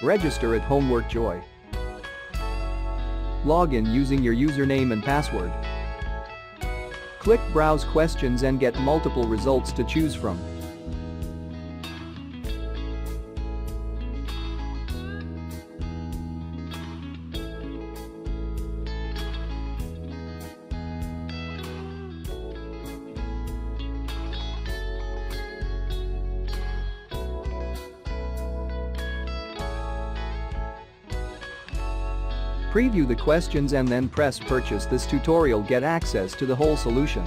Register at Homework Joy. Log in using your username and password. Click Browse Questions and get multiple results to choose from. Preview the questions and then press Purchase. This tutorial get access to the whole solution.